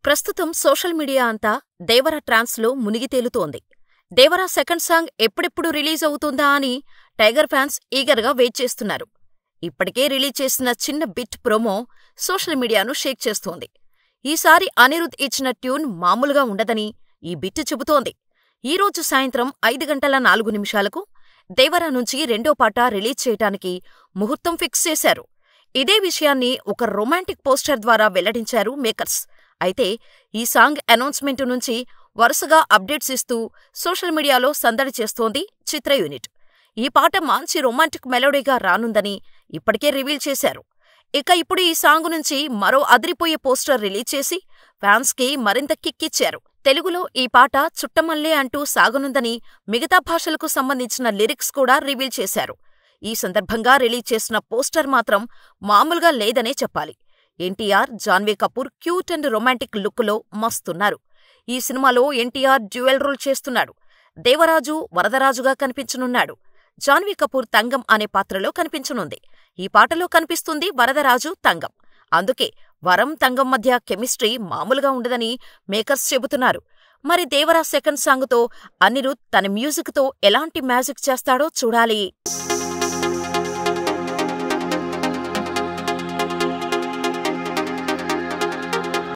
ప్రస్తుతం social media అంతా దేవర ట్రాన్స్లో మునిగి తేలుతోంది. దేవర సెకండ్ సాంగ్ ఎప్పుడెప్పుడు రిలీజ్ అవుతుందా అని టైగర్ ఫ్యాన్స్ ఈగర్గా వెయిట్ చేస్తున్నారు. ఇప్పటికే రిలీజ్ చేసిన చిన్న బిట్ ప్రోమో సోషల్ మీడియాను షేక్ చేస్తోంది. ఈసారి అనిరుద్ ఇచ్చిన ట్యూన్ మామూలుగా ఉండదని ఈ బిట్ చెబుతోంది. ఈరోజు సాయంత్రం 5:04 దేవర నుంచి రెండో పాట రిలీజ్ చేయటానికి ముహూర్తం ఫిక్స్ చేశారు. ఇదే విషయాన్ని ఒక రొమాంటిక్ పోస్టర్ ద్వారా వెల్లడించారు మేకర్స్. అయితే ఈ సాంగ్ అనౌన్స్మెంటు నుంచి వరుసగా అప్డేట్స్ ఇస్తూ సోషల్ మీడియాలో సందడి చేస్తోంది చిత్ర యూనిట్. ఈ పాట మంచి రొమాంటిక్ మెలోడీగా రానుందని ఇప్పటికే రివీల్ చేశారు. ఇక ఇప్పుడు ఈ సాంగ్ నుంచి మరో అదిరిపోయే పోస్టర్ రిలీజ్ చేసి ఫ్యాన్స్కి మరింత కిక్కిచ్చారు. తెలుగులో ఈ పాట చుట్టమల్లే అంటూ సాగనుందని మిగతా భాషలకు సంబంధించిన లిరిక్స్ కూడా రివీల్ చేశారు. ఈ సందర్భంగా రిలీజ్ చేసిన పోస్టర్ మాత్రం మామూలుగా లేదనే చెప్పాలి. NTR, Janhvi Kapoor cute and romantic లుక్లో మస్తున్నారు. ఈ సినిమాలో ఎన్టీఆర్ డ్యూయల్ రోల్ చేస్తున్నాడు. దేవరాజు వరదరాజుగా కనిపించనున్నాడు. జాన్వీ కపూర్ తంగం అనే పాత్రలో కనిపించనుంది. ఈ పాటలో కనిపిస్తుంది వరదరాజు తంగం. అందుకే వరం తంగం మధ్య కెమిస్ట్రీ మామూలుగా ఉండదని మేకర్స్ చెబుతున్నారు. మరి దేవరా సెకండ్ సాంగ్తో అనిరుద్ తన మ్యూజిక్తో ఎలాంటి మ్యాజిక్ చేస్తాడో చూడాలి.